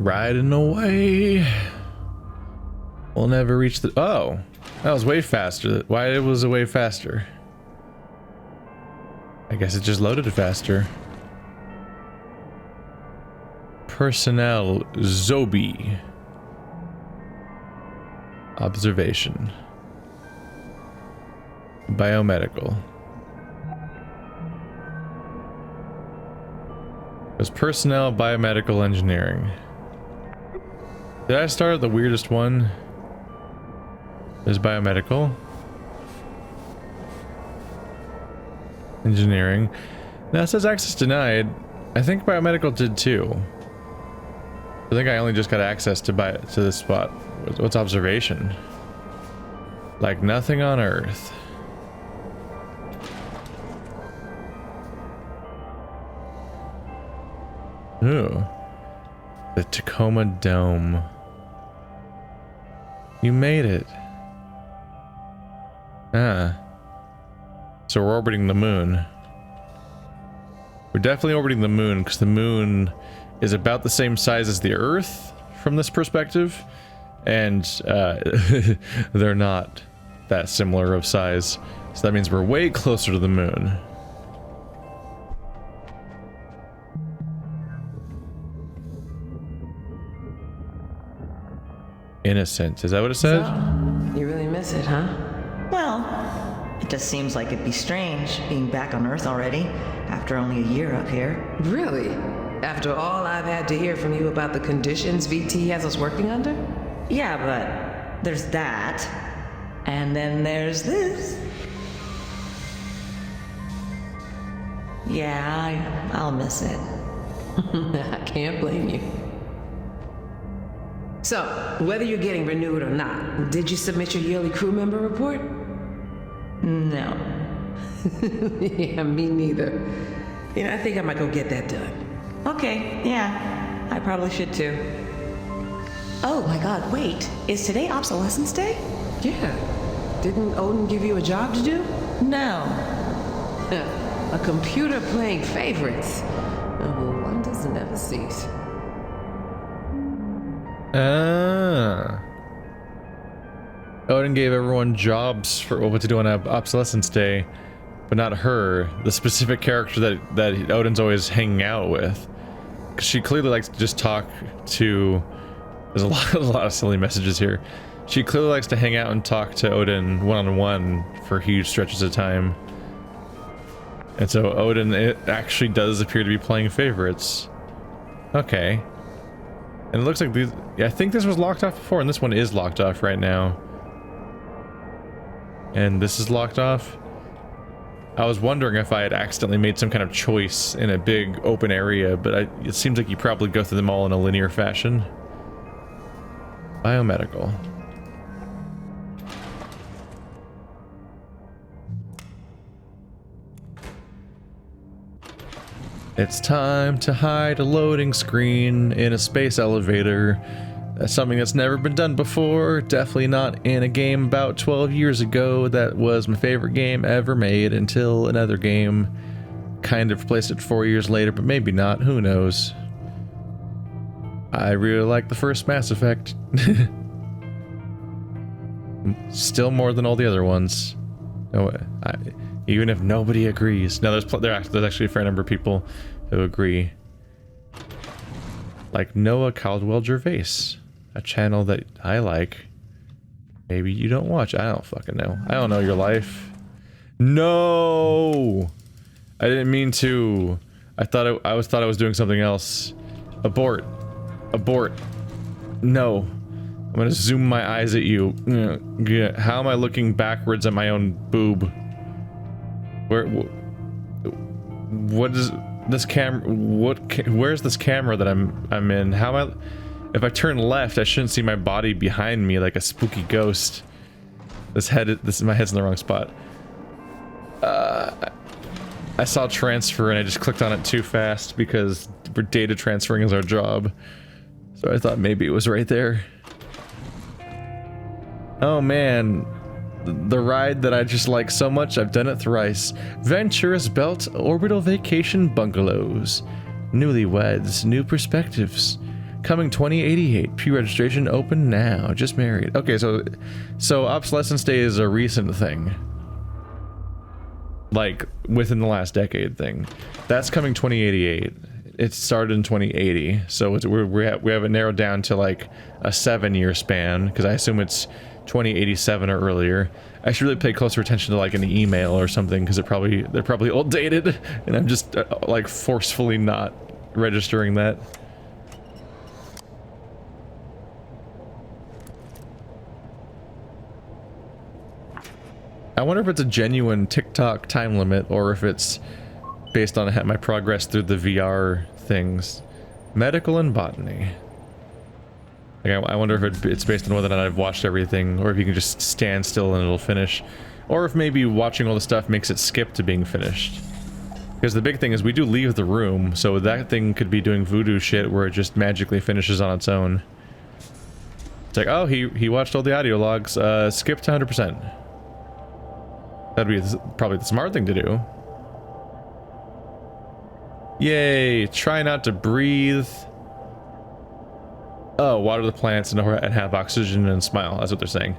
Riding away. We'll never reach the... Oh, that was way faster. Why was it way faster? I guess it just loaded it faster. Personnel Zobi. Observation. Biomedical. It was personnel biomedical engineering. Did I start at the weirdest one? There's biomedical. Engineering. Now it says access denied. I think biomedical did too. I think I only just got access to this spot. What's observation? Like nothing on Earth. Ooh. The Tacoma Dome. You made it. Ah. So we're orbiting the moon. We're definitely orbiting the moon because the moon is about the same size as the Earth from this perspective, and they're not that similar of size. So that means we're way closer to the moon. Innocent, is that what it said? So, you really miss it, huh? Well, it just seems like it'd be strange being back on Earth already, after only a year up here. Really? After all I've had to hear from you about the conditions VT has us working under? Yeah, but there's that. And then there's this. Yeah, I'll miss it. I can't blame you. So, whether you're getting renewed or not, did you submit your yearly crew member report? No. Yeah, me neither. You know, I think I might go get that done. Okay, yeah. I probably should too. Oh my god, wait. Is today obsolescence day? Yeah. Didn't Odin give you a job to do? No. A computer playing favorites. Oh, wonders never cease. Odin gave everyone jobs for what to do on obsolescence day, but not her, the specific character that Odin's always hanging out with. Because she clearly likes to just talk to... There's a lot of silly messages here. She clearly likes to hang out and talk to Odin one-on-one for huge stretches of time. And so Odin, it actually does appear to be playing favorites. Okay. And it looks like these... Yeah, I think this was locked off before, and this one is locked off right now. And this is locked off. I was wondering if I had accidentally made some kind of choice in a big open area, but it seems like you probably go through them all in a linear fashion. Biomedical. It's time to hide a loading screen in a space elevator. That's something that's never been done before. Definitely not in a game about 12 years ago. That was my favorite game ever made until another game kind of replaced it 4 years later, but maybe not. Who knows? I really like the first Mass Effect. Still more than all the other ones. No, even if nobody agrees. No, there's actually a fair number of people who agree. Like Noah Caldwell Gervais, a channel that I like. Maybe you don't watch. I don't fucking know. I don't know your life. No, I didn't mean to. I thought I was doing something else. Abort. Abort. No. I'm gonna zoom my eyes at you. How am I looking backwards at my own boob? What is this camera? Where's this camera that I'm in? How am I? If I turn left, I shouldn't see my body behind me like a spooky ghost. My head's in the wrong spot. I saw transfer and I just clicked on it too fast because data transferring is our job. So I thought maybe it was right there. Oh man, the ride that I just like so much, I've done it thrice. Venturis Belt Orbital Vacation Bungalows. Newlyweds, new perspectives. Coming 2088. Pre-registration open now. Just married. Okay, so obsolescence day is a recent thing. Like within the last decade thing. That's coming 2088. It started in 2080, so we have it narrowed down to like a 7-year span, because I assume it's 2087 or earlier. I should really pay closer attention to like an email or something, because they're probably old dated, and I'm just like forcefully not registering that. I wonder if it's a genuine TikTok time limit, or if it's based on my progress through the VR things. Medical and botany. Like, I wonder if it's based on whether or not I've watched everything, or if you can just stand still and it'll finish. Or if maybe watching all the stuff makes it skip to being finished. Because the big thing is we do leave the room, so that thing could be doing voodoo shit where it just magically finishes on its own. It's like, oh, he watched all the audio logs, skip to 100%. That'd be probably the smart thing to do. Yay, try not to breathe. Oh, water the plants and have oxygen and smile. That's what they're saying.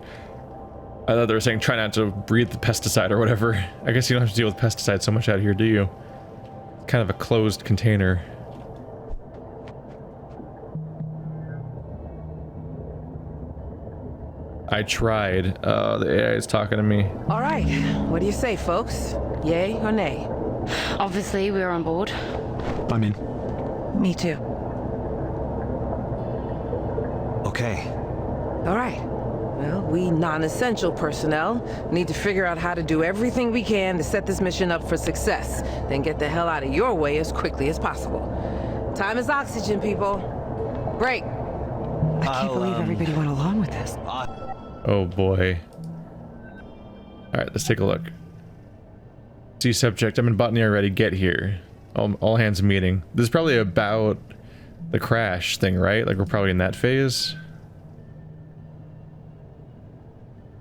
I thought they were saying try not to breathe the pesticide or whatever. I guess you don't have to deal with pesticides so much out here, do you? It's kind of a closed container. I tried. The AI is talking to me. All right, what do you say, folks? Yay or nay? Obviously, we're on board. I'm in. Me too. Okay. All right. Well, we non-essential personnel need to figure out how to do everything we can to set this mission up for success, then get the hell out of your way as quickly as possible. Time is oxygen, people. Break. I can't believe everybody went along with this. Oh boy. Alright, let's take a look. See subject, I'm in Botany already, get here. All hands meeting. This is probably about the crash thing, right? Like we're probably in that phase.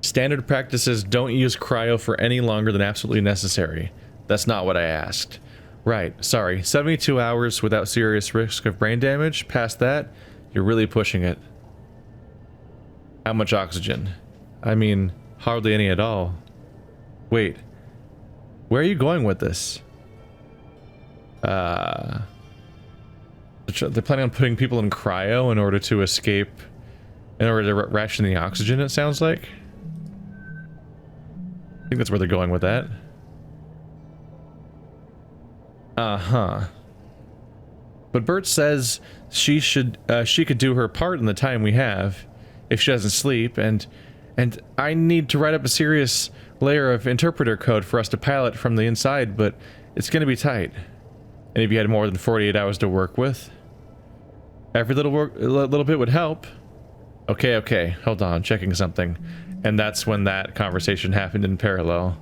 Standard practices don't use cryo for any longer than absolutely necessary. That's not what I asked. Right, sorry. 72 hours without serious risk of brain damage? Past that, you're really pushing it. How much oxygen? I mean, hardly any at all. Wait. Where are you going with this? They're planning on putting people in cryo in order to escape, in order to ration the oxygen, it sounds like. I think that's where they're going with that. Uh-huh. But Bert says she could do her part in the time we have, if she doesn't sleep, and I need to write up a serious layer of interpreter code for us to pilot from the inside, but it's gonna be tight. And if you had more than 48 hours to work with, every little bit would help. Okay, hold on, checking something. And that's when that conversation happened in parallel.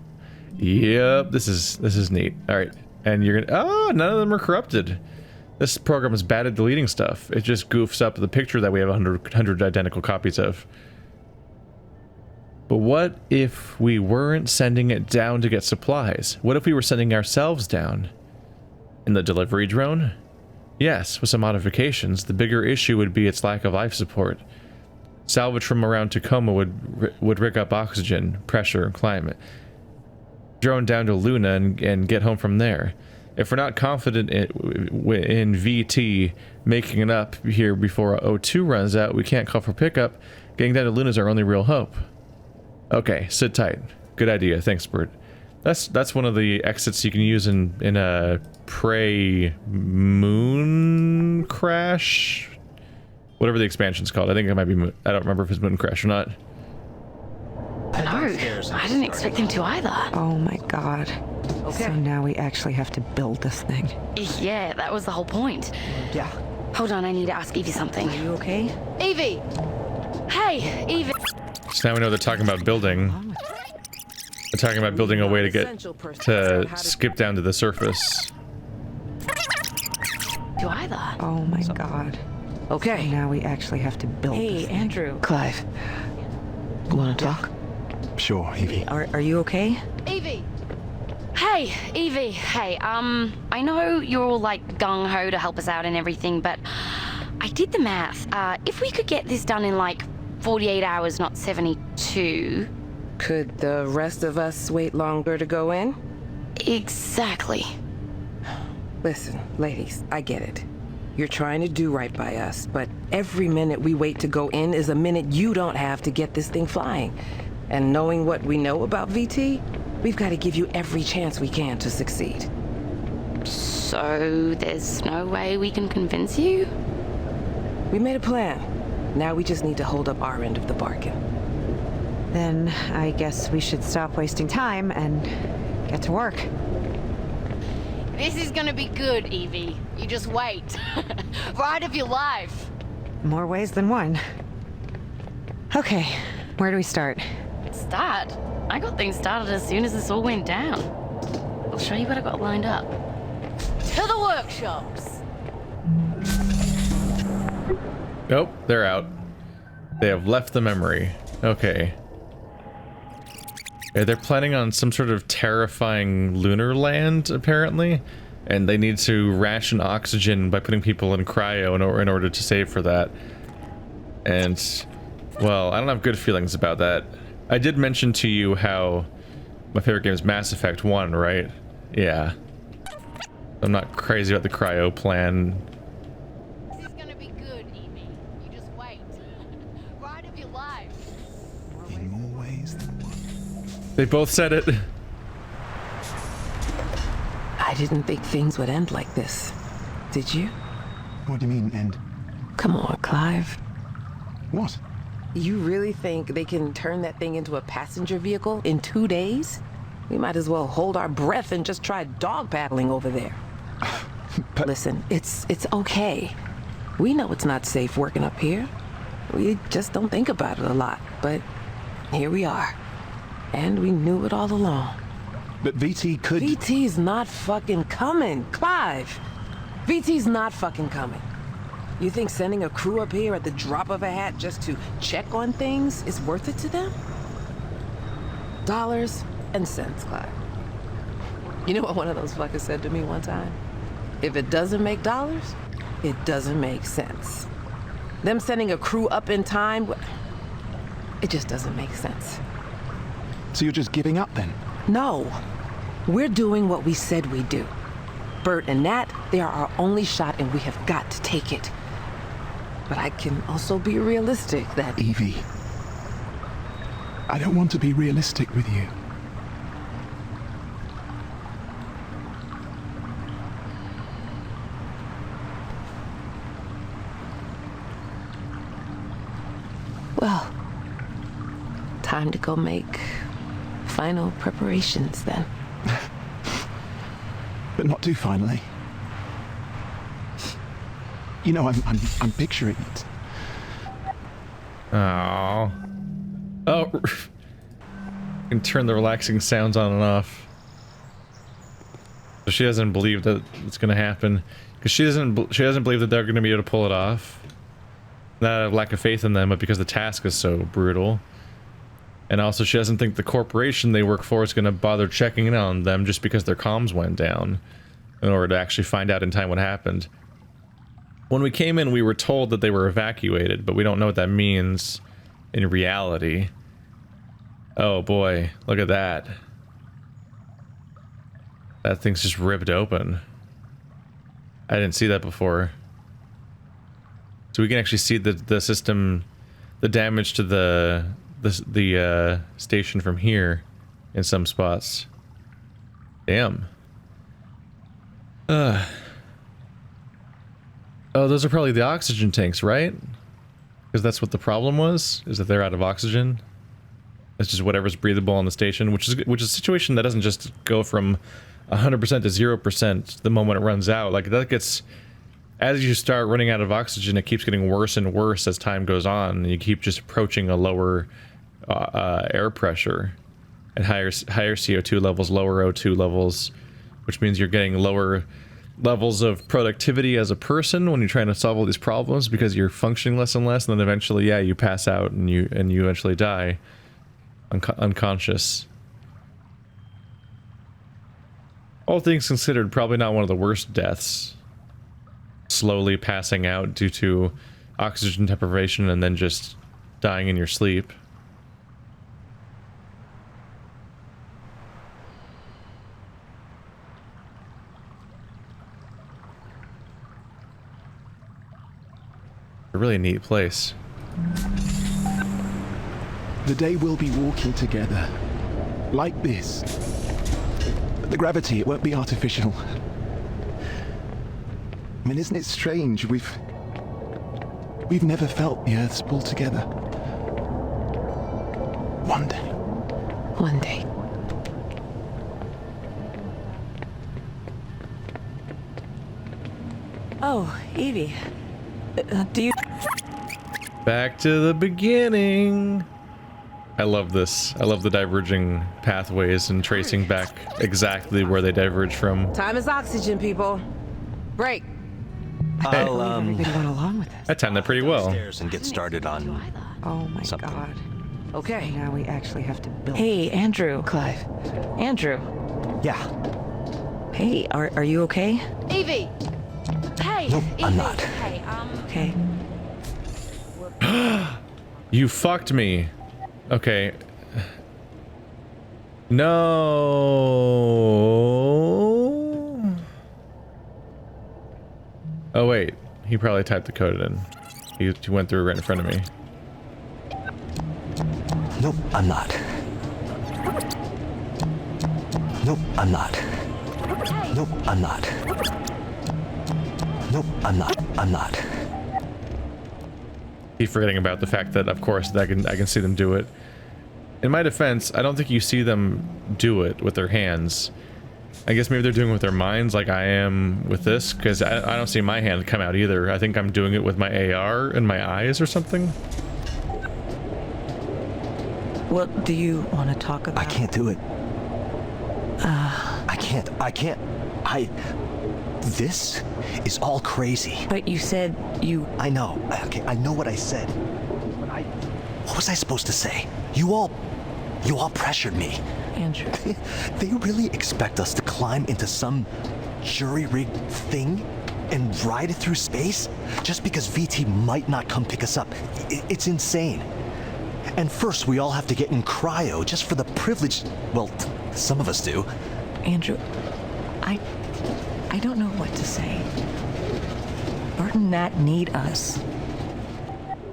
Yep, this is neat. All right, and you're gonna, oh, none of them are corrupted. This program is bad at deleting stuff. It just goofs up the picture that we have 100 identical copies of. But what if we weren't sending it down to get supplies? What if we were sending ourselves down? In the delivery drone? Yes, with some modifications. The bigger issue would be its lack of life support. Salvage from around Tacoma would rig up oxygen, pressure, and climate. Drone down to Luna and get home from there. If we're not confident in VT making it up here before O2 runs out, we can't call for pickup. Getting down to Luna is our only real hope. Okay, sit tight. Good idea. Thanks, Bert. That's one of the exits you can use in a Prey Moon Crash, whatever the expansion's called. I think it might be. I don't remember if it's Moon Crash or not. No, I didn't expect him to either. Oh my god. Okay. So now we actually have to build this thing. Yeah, that was the whole point. Yeah. Hold on, I need to ask Evie something. Are you okay? Evie! Hey, Evie! So now we know they're talking about building. They're talking about building a way to get to skip down to the surface. To either. Oh my god. Okay. So now we actually have to build this Hey, thing. Andrew. Clive, you want to talk? Sure, Evie. Are you okay? Evie! Hey, Evie, hey, I know you're all like gung-ho to help us out and everything, but I did the math. If we could get this done in like 48 hours, not 72. Could the rest of us wait longer to go in? Exactly. Listen, ladies, I get it. You're trying to do right by us, but every minute we wait to go in is a minute you don't have to get this thing flying. And knowing what we know about VT, we've got to give you every chance we can to succeed. So there's no way we can convince you? We made a plan. Now we just need to hold up our end of the bargain. Then I guess we should stop wasting time and get to work. This is gonna be good, Evie. You just wait. Ride of your life. More ways than one. Okay, where do we start? Start? I got things started as soon as this all went down. I'll show you what I got lined up. To the workshops. Nope, they're out. They have left the memory. Okay. Yeah, they're planning on some sort of terrifying lunar land, apparently. And they need to ration oxygen by putting people in cryo in order to save for that. And, well, I don't have good feelings about that. I did mention to you how my favorite game is Mass Effect 1, right? Yeah. I'm not crazy about the cryo plan. This is gonna be good, Evie. You just wait. Ride of your life. In more ways than one. They both said it. I didn't think things would end like this. Did you? What do you mean, end? Come on, Clive. What? You really think they can turn that thing into a passenger vehicle in 2 days? We might as well hold our breath and just try dog paddling over there. But Listen, it's okay. We know it's not safe working up here. We just don't think about it a lot, but here we are. And we knew it all along. But VT could... VT's not fucking coming, Clive. VT's not fucking coming. You think sending a crew up here at the drop of a hat just to check on things is worth it to them? Dollars and cents, Clive. You know what one of those fuckers said to me one time? If it doesn't make dollars, it doesn't make sense. Them sending a crew up in time, it just doesn't make sense. So you're just giving up then? No, we're doing what we said we'd do. Bert and Nat, they are our only shot and we have got to take it. But I can also be realistic that... Evie. I don't want to be realistic with you. Well, time to go make final preparations then. But not too finally. You know, I'm picturing it. Oh. Oh. You can turn the relaxing sounds on and off. So she doesn't believe that it's gonna happen, because she doesn't believe that they're gonna be able to pull it off. Not out of lack of faith in them, but because the task is so brutal. And also she doesn't think the corporation they work for is gonna bother checking in on them just because their comms went down in order to actually find out in time what happened. When we came in, we were told that they were evacuated, but we don't know what that means in reality. Oh boy, look at that. That thing's just ripped open. I didn't see that before. So we can actually see the system, the damage to the station from here in some spots. Damn. Oh, those are probably the oxygen tanks, right? Because that's what the problem was, is that they're out of oxygen. It's just whatever's breathable on the station, which is a situation that doesn't just go from 100% to 0% the moment it runs out. Like, that gets... As you start running out of oxygen, it keeps getting worse and worse as time goes on, and you keep just approaching a lower air pressure and higher CO2 levels, lower O2 levels, which means you're getting lower levels of productivity as a person when you're trying to solve all these problems because you're functioning less and less, and then eventually, yeah, you pass out and you eventually die unconscious. All things considered, probably not one of the worst deaths. slowly passing out due to oxygen deprivation and then just dying in your sleep. A really neat place. The day we'll be walking together. Like this. The gravity, it won't be artificial. I mean, isn't it strange? We've never felt the Earth's pull together. One day. One day. Oh, Evie. Do you... Back to the beginning. I love this. I love the diverging pathways and tracing back exactly where they diverge from. Time is oxygen, people. Break. I'll Everybody went along with this. That timed it pretty well. upstairs and get started on Oh my something. god. Okay. Now we actually have to build. Hey, Andrew. Clive. Andrew. Yeah. Hey, are you okay? Evie! Hey! Nope, I'm Evie. not. Hey, Okay. You fucked me. Okay. No. Oh wait, he probably typed the code in. He went through right in front of me. Nope, I'm not. Nope, I'm not. Nope, I'm not. Nope, I'm not. I'm not. Keep forgetting about the fact that, of course, that I can see them do it. In my defense, I don't think you see them do it with their hands. I guess maybe they're doing it with their minds, like I am with this, because I don't see my hand come out either. I think I'm doing it with my AR and my eyes or something. What do you want to talk about? I can't do it. I can't. This is all crazy. But you said you... I know. Okay, I know what I said. But what was I supposed to say? You all pressured me. Andrew. They really expect us to climb into some jury-rigged thing and ride it through space just because VT might not come pick us up. It's insane. And first we all have to get in cryo just for the privilege. Well, some of us do. Andrew, I don't know what to say. Bart and Nat need us.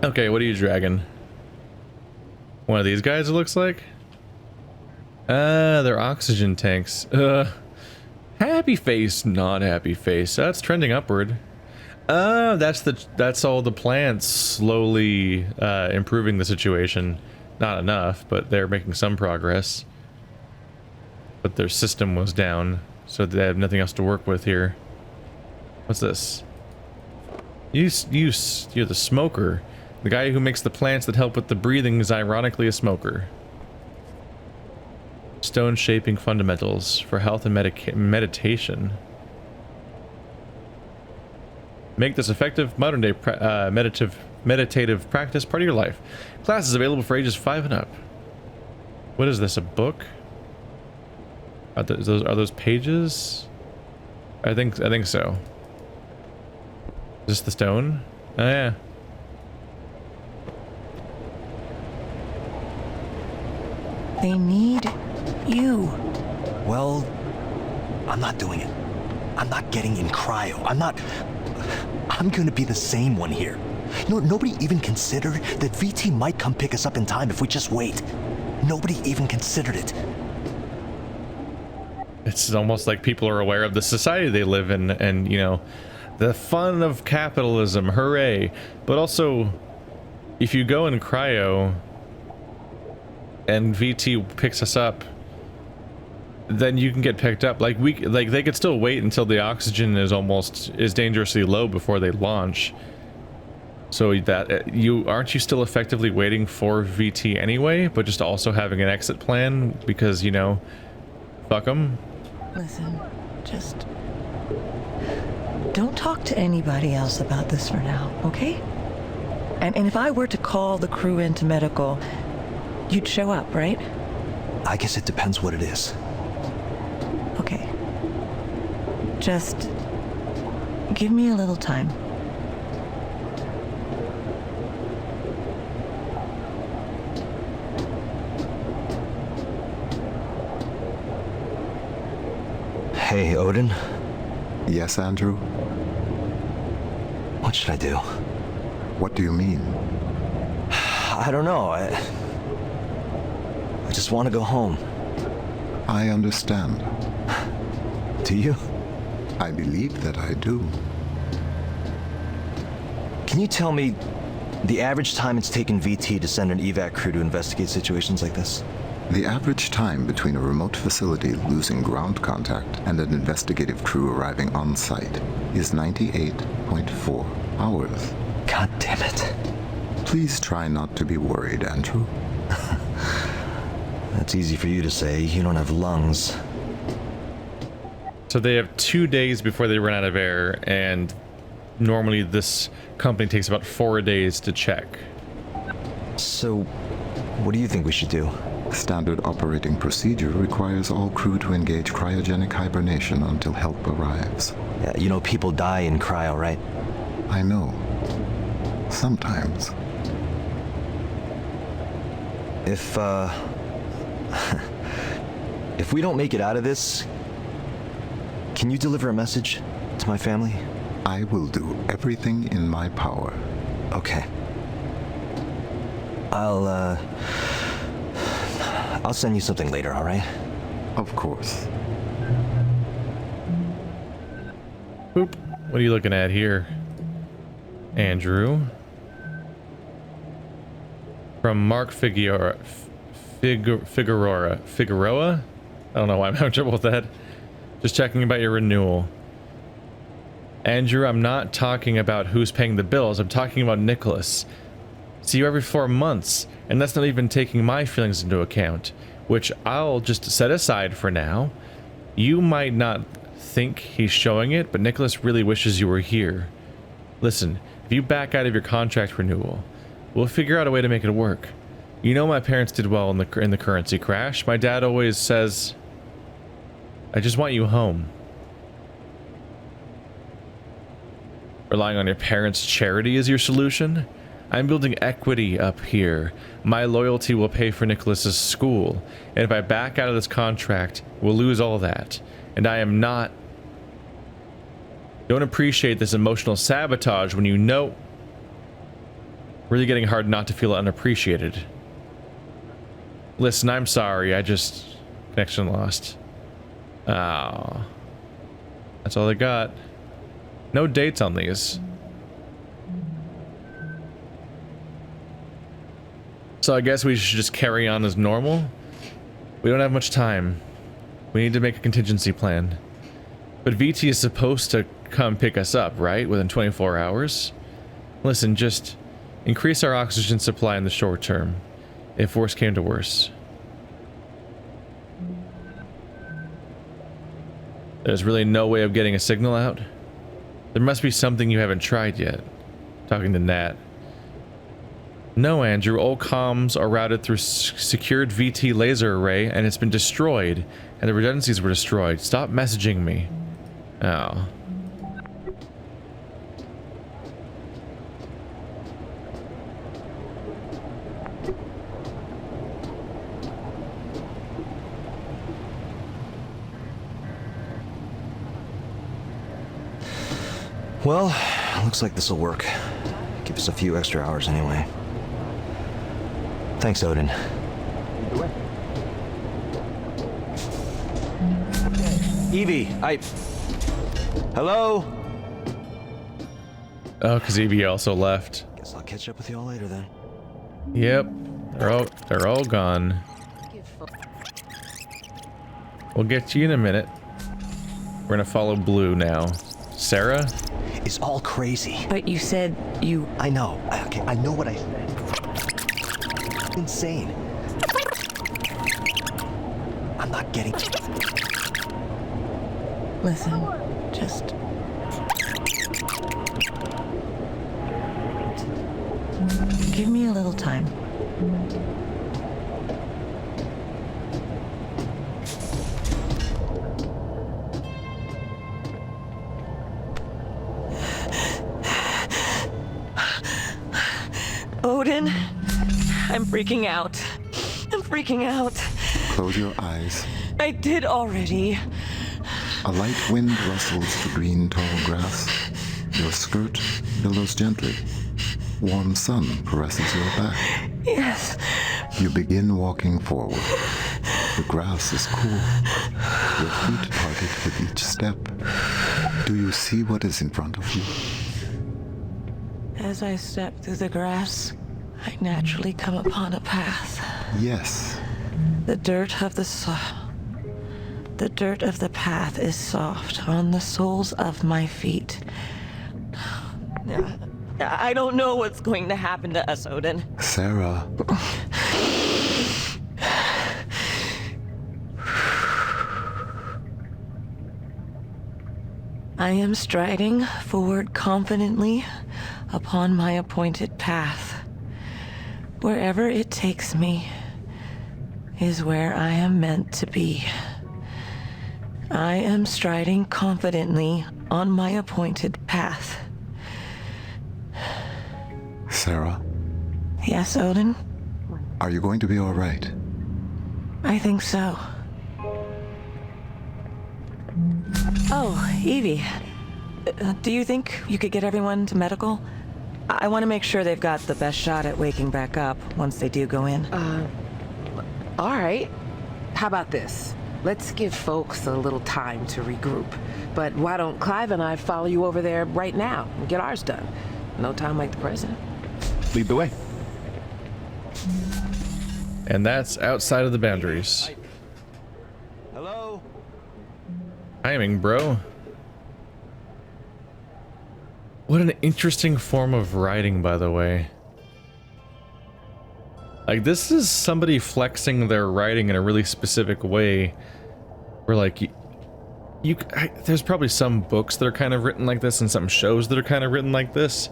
Okay, what are you dragging? One of these guys, it looks like? They're oxygen tanks. Happy face, not happy face. That's trending upward. That's all the plants slowly improving the situation. Not enough, but they're making some progress. But their system was down, so they have nothing else to work with here. What's this? You're the smoker. The guy who makes the plants that help with the breathing is ironically a smoker. Stone shaping fundamentals for health and meditation. Make this effective modern day meditative practice part of your life. Class is available for ages 5 and up. What is this, a book? Are those pages? I think so. Is this the stone? Oh yeah. They need you. Well, I'm not doing it. I'm not getting in cryo. I'm gonna be the same one here. Nobody even considered that VT might come pick us up in time if we just wait. Nobody even considered it. It's almost like people are aware of the society they live in and, you know, the fun of capitalism, hooray. But also, if you go in cryo and VT picks us up, then you can get picked up. Like they could still wait until the oxygen is dangerously low before they launch. So that aren't you still effectively waiting for VT anyway, but just also having an exit plan because, you know, fuck them. Listen, just don't talk to anybody else about this for now, okay? And if I were to call the crew into medical, you'd show up, right? I guess it depends what it is. Okay. Just Give me a little time. Hey, Odin. Yes, Andrew? What should I do? What do you mean? I don't know. I just want to go home. I understand. Do you? I believe that I do. Can you tell me the average time it's taken VT to send an evac crew to investigate situations like this? The average time between a remote facility losing ground contact and an investigative crew arriving on site is 98.4 hours. God damn it. Please try not to be worried, Andrew. That's easy for you to say. You don't have lungs. So they have 2 days before they run out of air, and normally this company takes about 4 days to check. So, what do you think we should do? Standard operating procedure requires all crew to engage cryogenic hibernation until help arrives. Yeah, you know people die in cryo, right? I know. Sometimes. If we don't make it out of this, can you deliver a message to my family? I will do everything in my power. Okay. I'll send you something later, all right? Of course. Boop. What are you looking at here, Andrew? From Mark Figueroa? I don't know why I'm having trouble with that. Just checking about your renewal. Andrew, I'm not talking about who's paying the bills. I'm talking about Nicholas. See you every 4 months, and that's not even taking my feelings into account, which I'll just set aside for now. You might not think he's showing it, but Nicholas really wishes you were here. Listen, if you back out of your contract renewal, we'll figure out a way to make it work. You know my parents did well in the currency crash. My dad always says, I just want you home. Relying on your parents' charity is your solution? I'm building equity up here. My loyalty will pay for Nicholas's school, and if I back out of this contract, we'll lose all that. And I am not... Don't appreciate this emotional sabotage when you know... Really getting hard not to feel unappreciated. Listen, I'm sorry, I just... Connection lost. Oh. That's all I got. No dates on these. So I guess we should just carry on as normal. We don't have much time. We need to make a contingency plan. But VT is supposed to come pick us up, right? Within 24 hours? Listen, just increase our oxygen supply in the short term, if worse came to worse. There's really no way of getting a signal out? There must be something you haven't tried yet. Talking to Nat. No, Andrew, all comms are routed through secured VT laser array, and it's been destroyed, and the redundancies were destroyed. Stop messaging me. Oh. Well, looks like this will work. Give us a few extra hours anyway. Thanks, Odin. Evie, Hello? Oh, because Evie also left. Guess I'll catch up with you all later then. Yep. They're all gone. We'll get to you in a minute. We're gonna follow Blue now. Sarah? It's all crazy. But you said you... I know. Okay, I know what I said. Insane. I'm not getting... Listen, just... Give me a little time. Odin, I'm freaking out. I'm freaking out. Close your eyes. I did already. A light wind rustles the green tall grass. Your skirt billows gently. Warm sun caresses your back. Yes. You begin walking forward. The grass is cool. Your feet parted with each step. Do you see what is in front of you? As I step through the grass, I naturally come upon a path. Yes. The dirt of the path is soft on the soles of my feet. I don't know what's going to happen to us, Odin. Sarah. I am striding forward confidently upon my appointed path. Wherever it takes me is where I am meant to be. I am striding confidently on my appointed path. Sarah. Yes, Odin? Are you going to be all right? I think so. Oh, Evie. Do you think you could get everyone to medical? I want to make sure they've got the best shot at waking back up once they do go in. All right. How about this? Let's give folks a little time to regroup. But why don't Clive and I follow you over there right now and get ours done? No time like the present. Lead the way. And that's outside of the boundaries. Hello? Timing, bro. What an interesting form of writing, by the way. Like, this is somebody flexing their writing in a really specific way. Where, like, there's probably some books that are kind of written like this and some shows that are kind of written like this.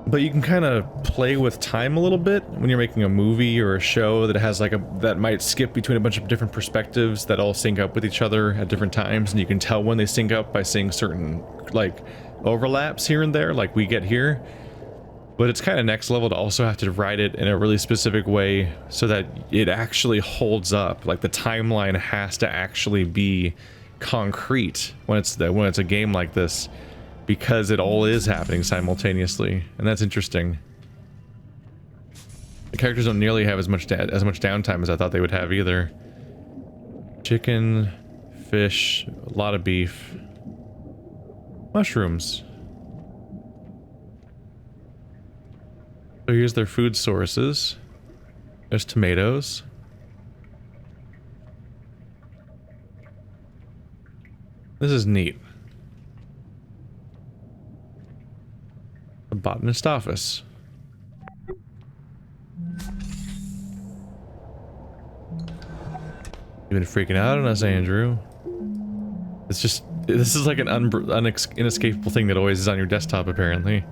But you can kind of play with time a little bit when you're making a movie or a show that has like that might skip between a bunch of different perspectives that all sync up with each other at different times, and you can tell when they sync up by seeing certain like overlaps here and there, like we get here. But it's kind of next level to also have to write it in a really specific way so that it actually holds up. Like the timeline has to actually be concrete when it's a game like this, because it all is happening simultaneously, and that's interesting. The characters don't nearly have as much downtime as I thought they would have either. Chicken, fish, a lot of beef, mushrooms. So here's their food sources. There's tomatoes. This is neat. The botanist office. You've been freaking out on us, Andrew. It's just, this is like an inescapable thing that always is on your desktop, apparently.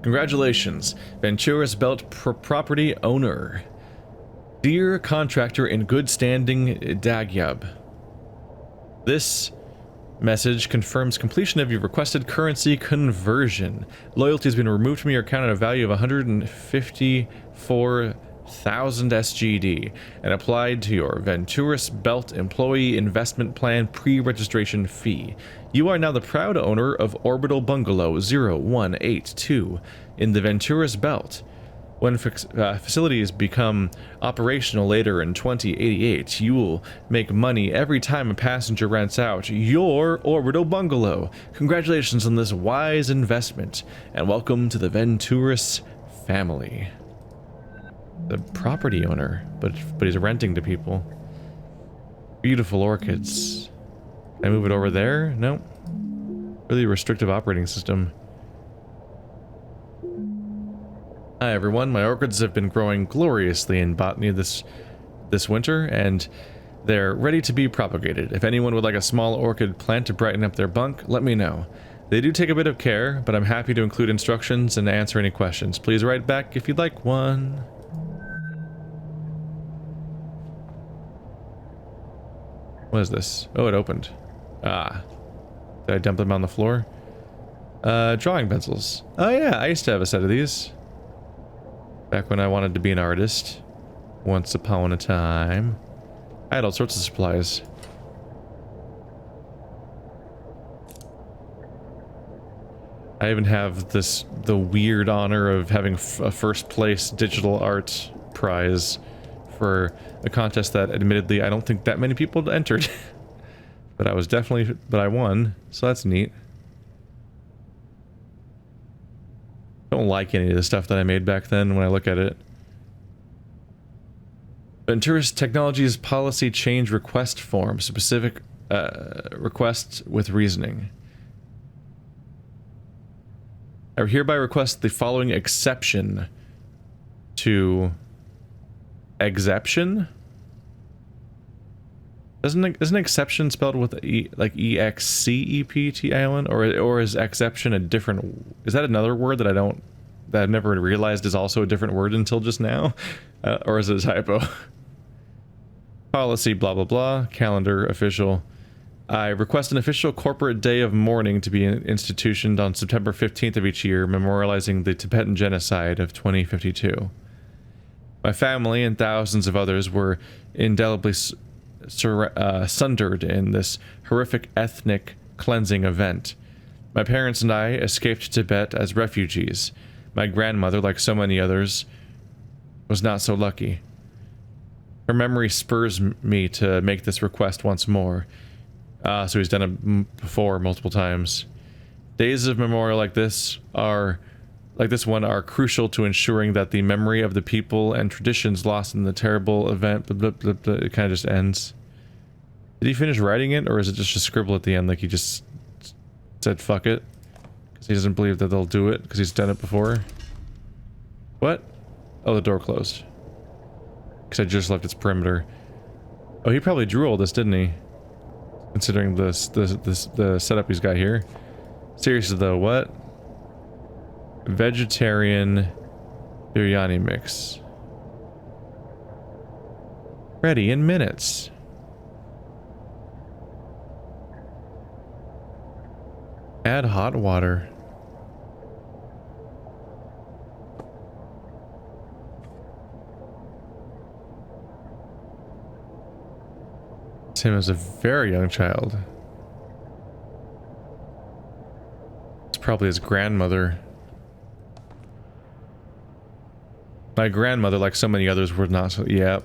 Congratulations, Venturis Belt property owner. Dear contractor in good standing, Dagyub. This message confirms completion of your requested currency conversion. Loyalty has been removed from your account at a value of 154,000 SGD and applied to your Venturis Belt Employee Investment Plan pre-registration fee. You are now the proud owner of Orbital Bungalow 0182 in the Venturis Belt. When facilities become operational later in 2088, you will make money every time a passenger rents out your orbital bungalow. Congratulations on this wise investment, and welcome to the Venturis family. The property owner, but he's renting to people. Beautiful orchids. Can I move it over there? No. Really restrictive operating system. Hi everyone, my orchids have been growing gloriously in Botany this winter, and they're ready to be propagated. If anyone would like a small orchid plant to brighten up their bunk, let me know. They do take a bit of care, but I'm happy to include instructions and answer any questions. Please write back if you'd like one. What is this? Oh, it opened. Ah. Did I dump them on the floor? Drawing pencils. Oh yeah, I used to have a set of these. Back when I wanted to be an artist. Once upon a time. I had all sorts of supplies. I even have the weird honor of having a first place digital art prize for a contest that admittedly I don't think that many people entered. But I won, so that's neat. Don't like any of the stuff that I made back then when I look at it. Venturis Technologies policy change request form. Specific request with reasoning. I hereby request the following exception to exception? Isn't exception spelled with E, like E-X-C-E-P-T-I-O-N? Or is exception a different... Is that another word that I've never realized is also a different word until just now? Or is it a typo? Policy, blah, blah, blah. Calendar, official. I request an official corporate day of mourning to be institutioned on September 15th of each year, memorializing the Tibetan genocide of 2052. My family and thousands of others were indelibly sundered in this horrific ethnic cleansing event. My parents and I escaped Tibet as refugees. My grandmother, like so many others, was not so lucky. Her memory spurs me to make this request once more. So he's done it before multiple times. Days of memorial like this one are crucial to ensuring that the memory of the people and traditions lost in the terrible event, blah, blah, blah, blah, it kind of just ends. Did he finish writing it, or is it just a scribble at the end, like he just said fuck it? Because he doesn't believe that they'll do it, because he's done it before? What? Oh, the door closed. Because I just left its perimeter. Oh, he probably drew all this, didn't he? Considering the setup he's got here. Seriously though, what? Vegetarian biryani mix. Ready in minutes. Add hot water. It's him as a very young child. It's probably his grandmother. My grandmother, like so many others, were not so... Yeah.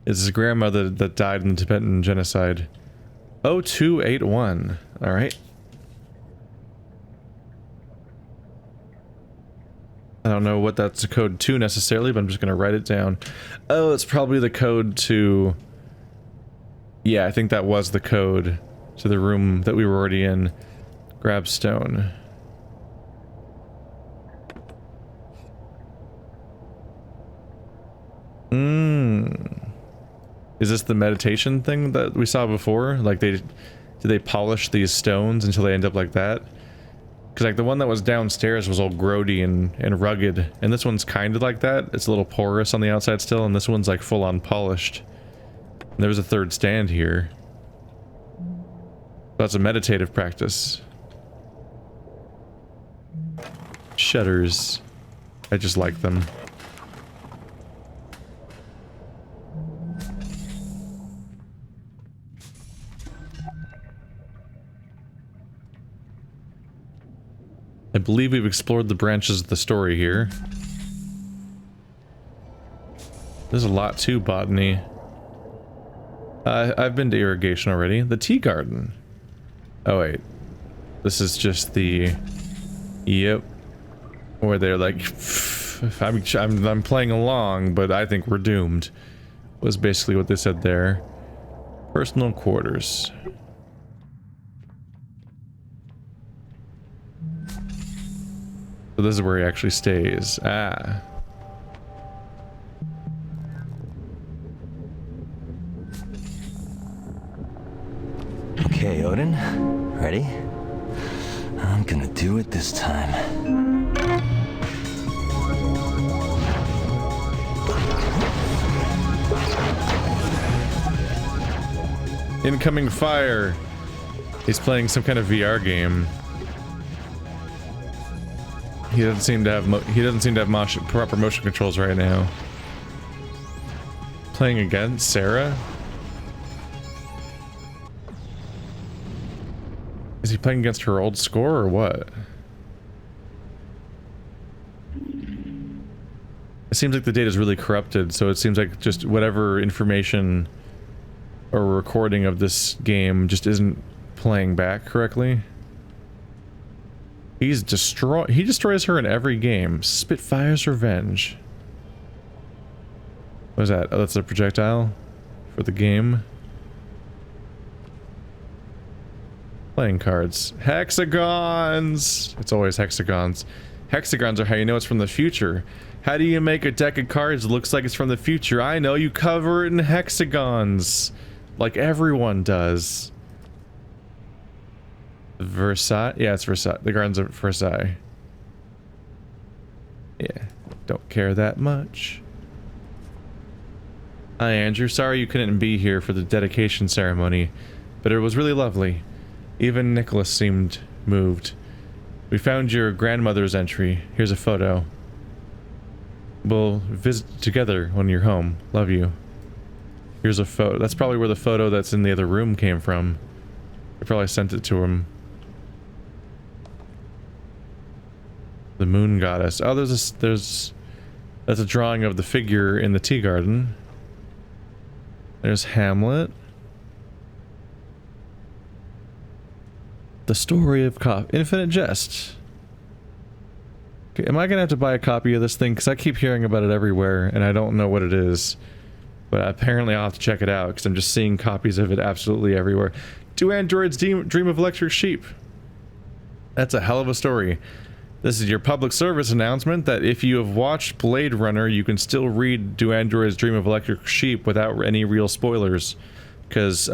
It's his grandmother that died in the Tibetan genocide. 0281. Alright. I don't know what that's a code to necessarily, but I'm just gonna write it down. Oh, it's probably the code to... Yeah, I think that was the code to the room that we were already in. Grab stone. Is this the meditation thing that we saw before? Like did they polish these stones until they end up like that? Because like the one that was downstairs was all grody and rugged, and this one's kind of like that. It's a little porous on the outside still, and this one's like full on polished. And there was a third stand here. That's a meditative practice. Shutters. I just like them. I believe we've explored the branches of the story here. There's a lot to botany. I've been to irrigation already. The tea garden. Oh wait. This is just the... Yep. Where they're like... I'm playing along, but I think we're doomed. Was basically what they said there. Personal quarters. So this is where he actually stays. Ah. Okay, Odin. Ready? I'm gonna do it this time. Incoming fire. He's playing some kind of VR game. He doesn't seem to have proper motion controls right now. Playing against Sarah? Is he playing against her old score or what? It seems like the data is really corrupted, so it seems like just whatever information or recording of this game just isn't playing back correctly. He destroys her in every game. Spitfire's Revenge. What is that? Oh, that's a projectile for the game. Playing cards. Hexagons! It's always hexagons. Hexagons are how you know it's from the future. How do you make a deck of cards that looks like it's from the future? I know, you cover it in hexagons. Like everyone does. Versailles? Yeah, it's Versailles. The Gardens of Versailles. Yeah, don't care that much. Hi, Andrew. Sorry you couldn't be here for the dedication ceremony, but it was really lovely. Even Nicholas seemed moved. We found your grandmother's entry. Here's a photo. We'll visit together when you're home. Love you. Here's a photo. That's probably where the photo that's in the other room came from. I probably sent it to him. The moon goddess. Oh, that's a drawing of the figure in the tea garden. There's Hamlet. The story of Infinite Jest. Okay, am I gonna have to buy a copy of this thing? Because I keep hearing about it everywhere, and I don't know what it is. But apparently I'll have to check it out, because I'm just seeing copies of it absolutely everywhere. Do androids dream of electric sheep? That's a hell of a story. This is your public service announcement that if you have watched Blade Runner, you can still read Do Androids Dream of Electric Sheep without any real spoilers. Because,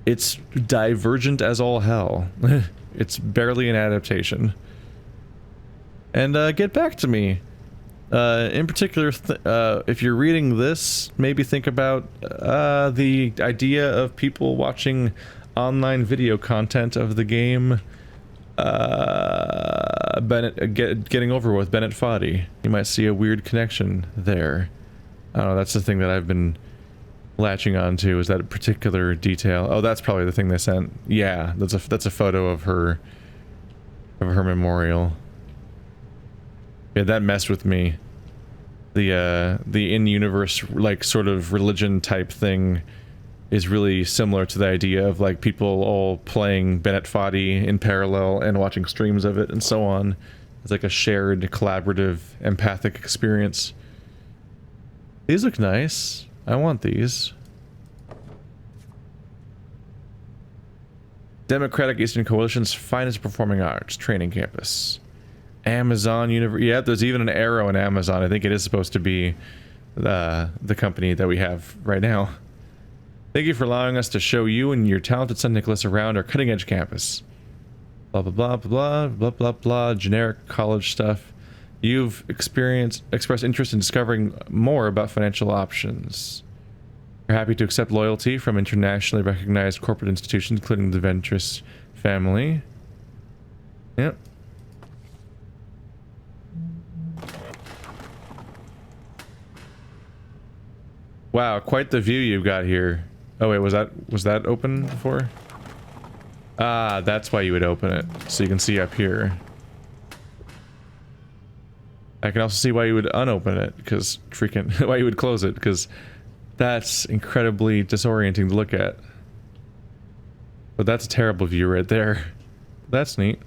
it's divergent as all hell. It's barely an adaptation. And, get back to me. In particular, if you're reading this, maybe think about, the idea of people watching online video content of the game. Getting over with Bennett Foddy. You might see a weird connection there. I don't know, that's the thing that I've been latching on to, is that particular detail. Oh, that's probably the thing they sent. Yeah, that's a photo of her memorial. Yeah, that messed with me. The in-universe, like, sort of religion type thing is really similar to the idea of, like, people all playing Bennett Foddy in parallel and watching streams of it and so on. It's like a shared, collaborative, empathic experience. These look nice. I want these. Democratic Eastern Coalition's finest performing arts training campus. Amazon University. Yeah, there's even an arrow in Amazon. I think it is supposed to be the company that we have right now. Thank you for allowing us to show you and your talented son Nicholas around our cutting-edge campus. Blah, blah, blah, blah, blah, blah, blah, generic college stuff. You've expressed interest in discovering more about financial options. You're happy to accept loyalty from internationally recognized corporate institutions, including the Venturis family. Yep. Wow, quite the view you've got here. Oh wait, was that open before? Ah, that's why you would open it, so you can see up here. I can also see why you would unopen it, because freaking why you would close it, because that's incredibly disorienting to look at. But that's a terrible view right there. That's neat.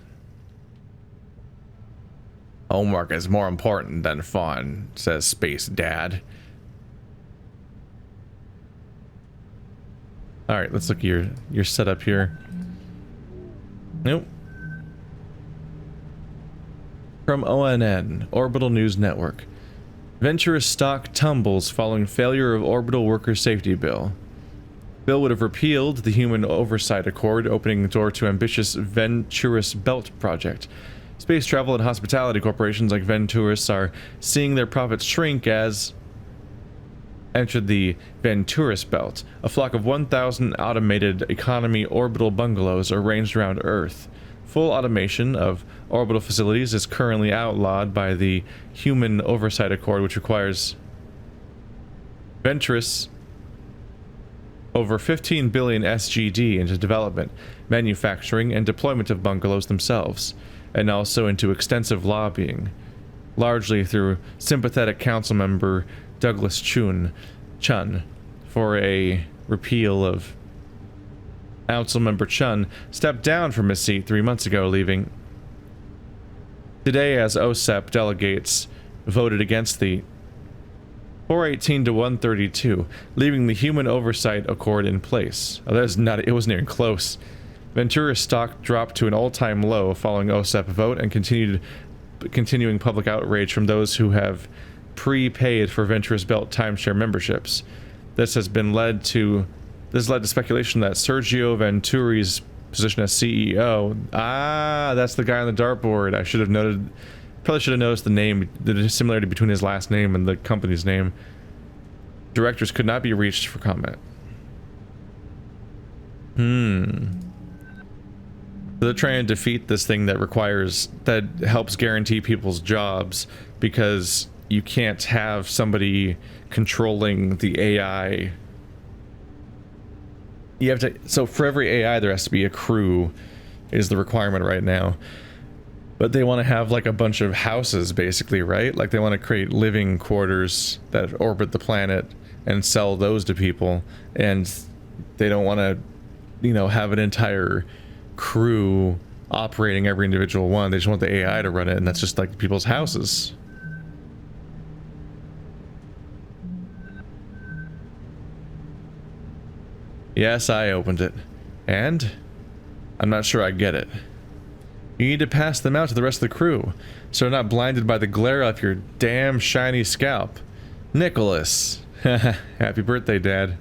Homework is more important than fun, says Space Dad. Alright, let's look at your setup here. Nope. From ONN, Orbital News Network. Venturis stock tumbles following failure of Orbital Workers' Safety Bill. Bill would have repealed the Human Oversight Accord, opening the door to ambitious Venturis Belt project. Space travel and hospitality corporations like Venturis are seeing their profits shrink as entered the Venturis belt, a flock of 1,000 automated economy orbital bungalows arranged around Earth. Full automation of orbital facilities is currently outlawed by the Human Oversight Accord, which requires Venturis over 15 billion SGD into development, manufacturing, and deployment of bungalows themselves, and also into extensive lobbying, largely through sympathetic council member Douglas Chun, for a repeal of Council Member Chun stepped down from his seat 3 months ago, leaving today as OSEP delegates voted against the 418 to 132, leaving the Human Oversight Accord in place. Oh, it wasn't even close. Venturis stock dropped to an all-time low following OSEP vote and continuing public outrage from those who have prepaid for Venturis Belt timeshare memberships. This led to speculation that Sergio Venturi's position as CEO. That's the guy on the dartboard. I should have noted. Probably should have noticed the name, the similarity between his last name and the company's name. Directors could not be reached for comment. So they're trying to defeat this thing that helps guarantee people's jobs, because you can't have somebody controlling the AI. You have to, so for every AI there has to be a crew, is the requirement right now. But they want to have like a bunch of houses basically, right? Like they want to create living quarters that orbit the planet and sell those to people, and they don't want to, you know, have an entire crew operating every individual one. They just want the AI to run it, and that's just like people's houses. Yes, I opened it. And I'm not sure I get it. You need to pass them out to the rest of the crew, so they're not blinded by the glare of your damn shiny scalp. Nicholas. Happy birthday, Dad.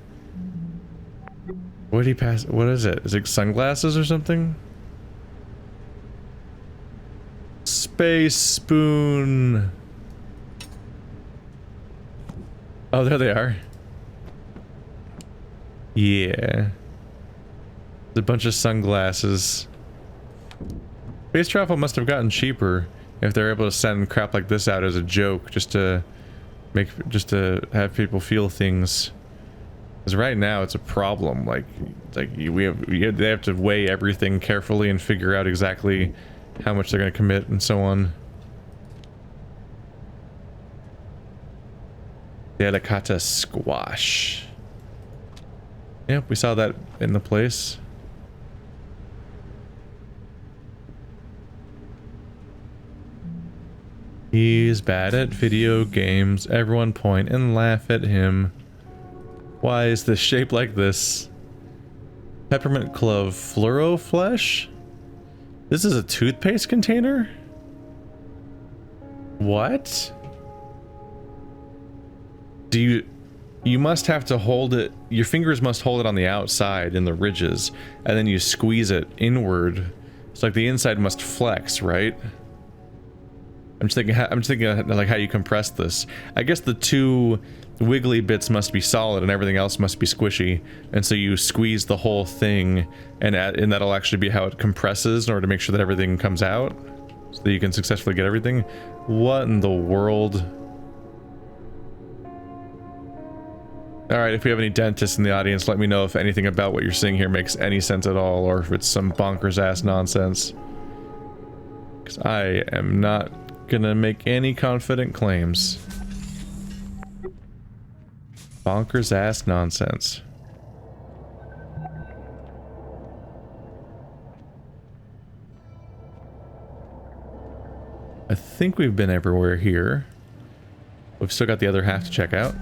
What did he pass? What is it? Is it sunglasses or something? Space spoon. Oh, there they are. Yeah. A bunch of sunglasses. Space travel must have gotten cheaper if they're able to send crap like this out as a joke, just to have people feel things. Because right now it's a problem. They have to weigh everything carefully and figure out exactly how much they're going to commit and so on. Delicata squash. Yep, we saw that in the place. He's bad at video games. Everyone point and laugh at him. Why is this shaped like this? Peppermint clove fluoro flesh? This is a toothpaste container? What? You must have to hold it, your fingers must hold it on the outside in the ridges, and then you squeeze it inward. It's like the inside must flex, right? I'm just thinking like how you compress this. I guess the two wiggly bits must be solid and everything else must be squishy, and so you squeeze the whole thing, and that'll actually be how it compresses in order to make sure that everything comes out, so that you can successfully get everything. What in the world? Alright, if we have any dentists in the audience, let me know if anything about what you're seeing here makes any sense at all, or if it's some bonkers ass nonsense. Because I am not gonna make any confident claims. Bonkers ass nonsense. I think we've been everywhere here. We've still got the other half to check out.